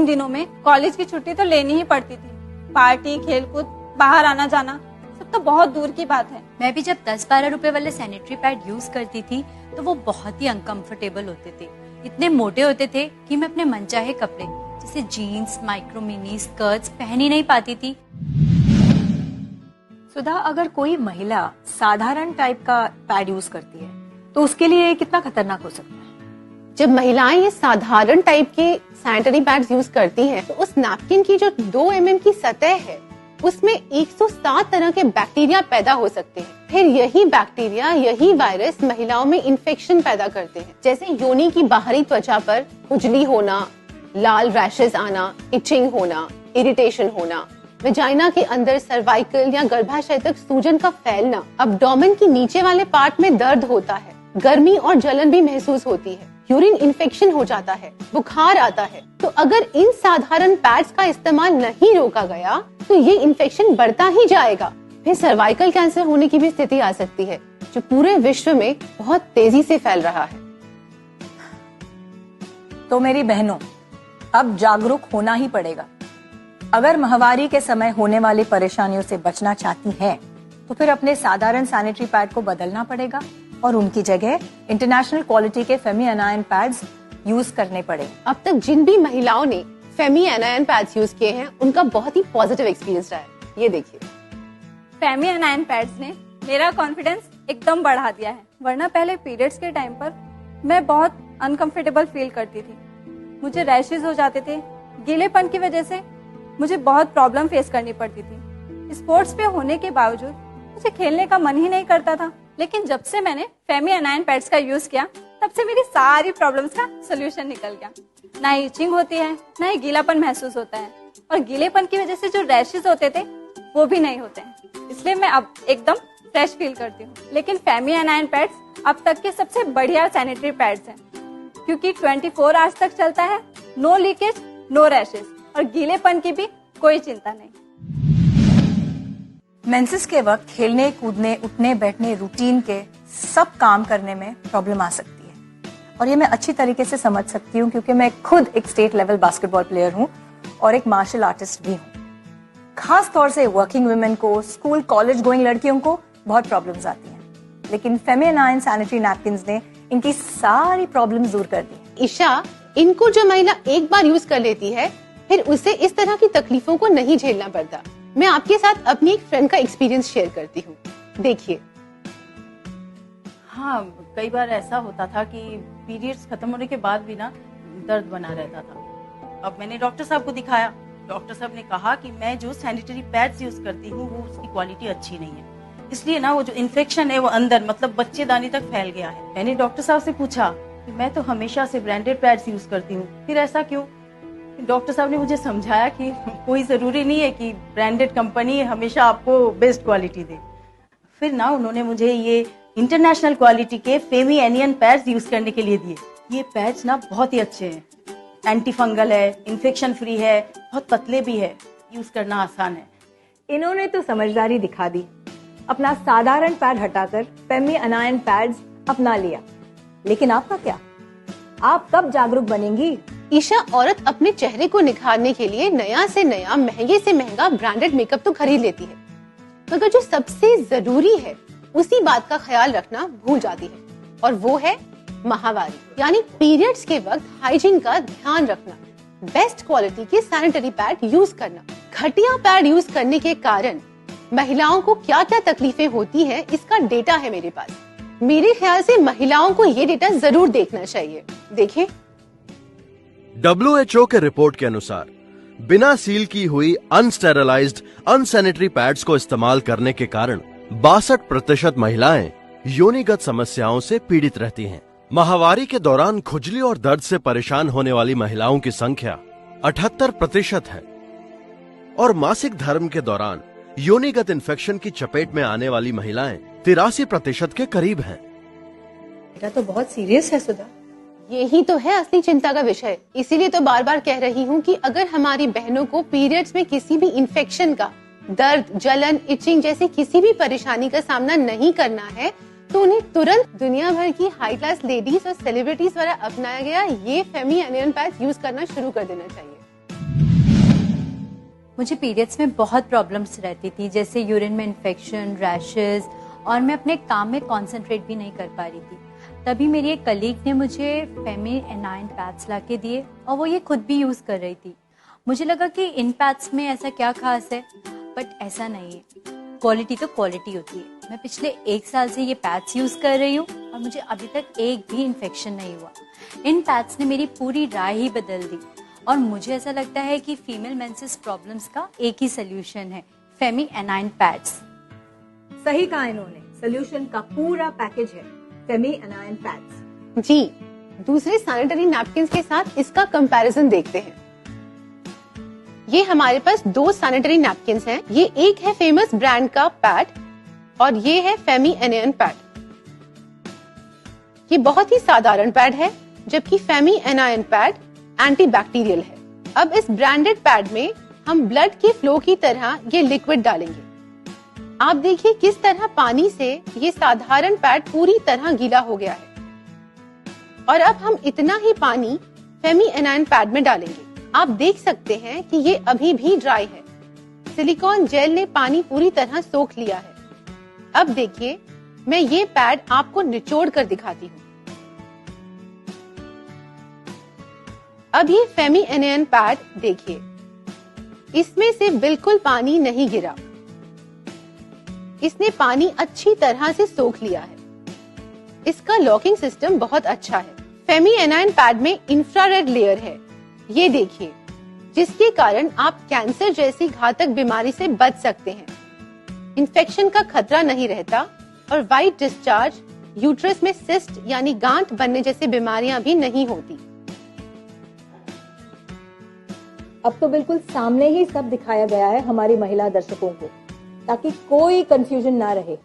इन दिनों में कॉलेज की छुट्टी तो लेनी ही पड़ती थी। पार्टी, खेलकूद, बाहर आना जाना सब तो बहुत दूर की बात है। मैं भी जब 10-12 रुपए वाले सैनिटरी पैड यूज करती थी तो वो बहुत ही अनकंफर्टेबल होते थे। इतने मोटे होते थे कि मैं अपने मनचाहे कपड़े जैसे जीन्स, माइक्रो मिनी, स्कर्ट्स पहन ही नहीं पाती थी। सुधा, अगर कोई महिला साधारण टाइप का पैड यूज करती है तो उसके लिए कितना खतरनाक हो सकता है? जब महिलाएं ये साधारण टाइप के सैनिटरी पैड्स यूज करती हैं, तो उस नैपकिन की जो 2 mm की सतह है उसमें 107 तरह के बैक्टीरिया पैदा हो सकते हैं। फिर यही बैक्टीरिया, यही वायरस महिलाओं में इन्फेक्शन पैदा करते हैं, जैसे योनि की बाहरी त्वचा पर खुजली होना, लाल रैशेस आना, इचिंग होना, इरिटेशन होना, वेजाइना के अंदर सर्वाइकल या गर्भाशय तक सूजन का फैलना, अब्डोमेन की नीचे वाले पार्ट में दर्द होता है, गर्मी और जलन भी महसूस होती है, यूरिन इन्फेक्शन हो जाता है, बुखार आता है। तो अगर इन साधारण पैड्स का इस्तेमाल नहीं रोका गया तो ये इन्फेक्शन बढ़ता ही जाएगा। फिर सर्वाइकल कैंसर होने की भी स्थिति आ सकती है, जो पूरे विश्व में बहुत तेजी से फैल रहा है। तो मेरी बहनों, अब जागरूक होना ही पड़ेगा। अगर माहवारी के समय होने वाली परेशानियों से बचना चाहती हैं, तो फिर अपने साधारण सैनिटरी पैड को बदलना पड़ेगा और उनकी जगह इंटरनेशनल क्वालिटी के फेमी एनायन पैड्स यूज करने पड़ेंगे। अब तक जिन भी महिलाओं ने फेमी एनायन पैड्स यूज किए हैं, उनका बहुत ही पॉजिटिव एक्सपीरियंस रहा है। ये देखिए, फेमी एनायन पैड्स ने मेरा कॉन्फिडेंस एकदम बढ़ा दिया है। वरना पहले पीरियड्स के टाइम पर मैं बहुत अनकंफर्टेबल फील करती थी। मुझे रैशेज हो जाते थे। गीलेपन की वजह से मुझे बहुत प्रॉब्लम फेस करनी पड़ती थी। स्पोर्ट्स पे होने के बावजूद मुझे खेलने का मन ही नहीं करता था। लेकिन जब से मैंने फेमी एनायन पैड्स का यूज किया, तब से मेरी सारी प्रॉब्लम्स का सोल्यूशन निकल गया। ना ही इचिंग होती है, ना ही गीलापन महसूस होता है, और गीलेपन की वजह से जो रैशेज होते थे वो भी नहीं होते हैं। इसलिए मैं अब एकदम फ्रेश फील करती हूँ। लेकिन फेमी एनायन पैड्स अब तक के सबसे बढ़िया सैनिटरी पैड्स हैं, क्योंकि 24 आवर्स तक चलता है, नो लीकेज, नो रैशेज, और गीलेपन की भी कोई चिंता नहीं। मेंसेस के वक्त खेलने, कूदने, उठने बैठने, रूटीन के सब काम करने में प्रॉब्लम आ सकती है, और ये मैं अच्छी तरीके से समझ सकती हूँ, क्योंकि मैं खुद एक स्टेट लेवल बास्केटबॉल प्लेयर हूँ और एक मार्शल आर्टिस्ट भी हूँ। खास तौर से वर्किंग वुमेन को, स्कूल कॉलेज गोइंग लड़कियों को बहुत प्रॉब्लम्स आती हैं, लेकिन फेमी एनायन सैनिटरी नैपकिन्स ने इनकी सारी प्रॉब्लम्स दूर कर दी। ईशा, इनको जो महिला एक बार यूज कर लेती है, फिर उसे इस तरह की तकलीफों को नहीं झेलना पड़ता। मैं आपके साथ अपनी एक फ्रेंड का एक्सपीरियंस शेयर करती हूँ, देखिए। हाँ, कई बार ऐसा होता था कि पीरियड्स खत्म होने के बाद भी ना दर्द बना रहता था। अब मैंने डॉक्टर साहब को दिखाया। डॉक्टर साहब ने कहा कि मैं जो सैनिटरी पैड्स यूज करती हूँ वो उसकी क्वालिटी अच्छी नहीं है, इसलिए ना वो जो इन्फेक्शन है वो अंदर मतलब बच्चेदानी तक फैल गया है। मैंने डॉक्टर साहब से पूछा कि मैं तो हमेशा से ब्रांडेड पैड्स यूज करती हूँ, फिर ऐसा क्यों? डॉक्टर साहब ने मुझे समझाया कि कोई जरूरी नहीं है कि ब्रांडेड कंपनी हमेशा आपको बेस्ट क्वालिटी दे। फिर ना उन्होंने मुझे ये इंटरनेशनल क्वालिटी के फेमी एनियन पैड्स यूज करने के लिए दिए। ये पैड्स ना बहुत ही अच्छे हैं, एंटी फंगल है, इन्फेक्शन फ्री है, बहुत पतले भी है, यूज करना आसान है। इन्होंने तो समझदारी दिखा दी, अपना साधारण पैड हटाकर फेमी एनायन पैड्स अपना लिया। लेकिन आपका क्या? आप कब जागरूक बनेंगी? ईशा, औरत अपने चेहरे को निखारने के लिए नया से नया, महंगे से महंगा ब्रांडेड मेकअप तो खरीद लेती है, मगर जो सबसे जरूरी है उसी बात का ख्याल रखना भूल जाती है, और वो है माहवारी, यानी पीरियड्स के वक्त हाइजीन का ध्यान रखना, बेस्ट क्वालिटी के सैनिटरी पैड यूज करना। घटिया पैड यूज करने के कारण महिलाओं को क्या क्या तकलीफें होती है, इसका डेटा है मेरे पास। मेरे ख्याल से महिलाओं को ये डेटा जरूर देखना चाहिए। देखें, WHO के रिपोर्ट के अनुसार बिना सील की हुई अनस्टेरलाइज्ड अनसैनिटरी पैड्स को इस्तेमाल करने के कारण 62% महिलाएं योनिगत समस्याओं से पीड़ित रहती हैं। माहवारी के दौरान खुजली और दर्द से परेशान होने वाली महिलाओं की संख्या 78% है, और मासिक धर्म के दौरान योनिगत इन्फेक्शन की चपेट में आने वाली महिलाएं 83% के करीब हैं। बेटा तो बहुत सीरियस है सुधा। यही तो है असली चिंता का विषय। इसीलिए तो बार बार कह रही हूँ कि अगर हमारी बहनों को पीरियड्स में किसी भी इन्फेक्शन का, दर्द, जलन, इचिंग जैसी किसी भी परेशानी का सामना नहीं करना है, तो उन्हें तुरंत दुनिया भर की हाई क्लास लेडीज और सेलिब्रिटीज द्वारा अपनाया गया ये फेमी एनियन पैड्स यूज करना शुरू कर देना चाहिए। मुझे पीरियड्स में बहुत प्रॉब्लम्स रहती थी, जैसे यूरिन में इन्फेक्शन, रैशेस, और मैं अपने काम में कंसंट्रेट भी नहीं कर पा रही थी। तभी मेरी एक कलीग ने मुझे फेमी एनाइन पैड्स ला के दिए और वो ये खुद भी यूज़ कर रही थी। मुझे लगा कि इन पैड्स में ऐसा क्या खास है, बट ऐसा नहीं है। क्वालिटी तो क्वालिटी होती है। मैं पिछले 1 साल से ये पैड्स यूज़ कर रही हूँ और मुझे अभी तक एक भी इन्फेक्शन नहीं हुआ। इन पैड्स ने मेरी पूरी राय ही बदल दी और मुझे ऐसा लगता है कि फीमेल मेंसेस प्रॉब्लम्स का एक ही सोल्यूशन है, फेमी एनाइन पैड्स। सही कहा इन्होंने, सोल्यूशन का पूरा पैकेज है फेमी एनाइन पैड्स। जी, दूसरे सैनिटरी नैपकिन के साथ इसका कंपैरिजन देखते हैं। ये हमारे पास 2 सैनिटरी नैपकिन हैं। ये एक है फेमस ब्रांड का पैड और ये है फेमी एनाइन पैड। ये बहुत ही साधारण पैड है, जबकि फेमी एनाइन पैड एंटीबैक्टीरियल है। अब इस ब्रांडेड पैड में हम ब्लड के फ्लो की तरह ये लिक्विड डालेंगे। आप देखिए किस तरह पानी से ये साधारण पैड पूरी तरह गीला हो गया है। और अब हम इतना ही पानी फेमी एनाइन पैड में डालेंगे। आप देख सकते हैं कि ये अभी भी ड्राई है। सिलिकॉन जेल ने पानी पूरी तरह सोख लिया है। अब देखिए, मैं ये पैड आपको निचोड़ कर दिखाती हूँ। अब ये फेमी एनाइन पैड देखिए, इसमें से बिल्कुल पानी नहीं गिरा। इसने पानी अच्छी तरह से सोख लिया है। इसका लॉकिंग सिस्टम बहुत अच्छा है। फेमी एनाइन पैड में इंफ्रारेड लेयर है, ये देखिए, जिसके कारण आप कैंसर जैसी घातक बीमारी से बच सकते हैं। इन्फेक्शन का खतरा नहीं रहता और वाइट डिस्चार्ज, यूट्रस में सिस्ट यानी गांठ बनने जैसी बीमारियां भी नहीं होती। अब तो बिल्कुल सामने ही सब दिखाया गया है हमारी महिला दर्शकों को, ताकि कोई कंफ्यूजन ना रहे।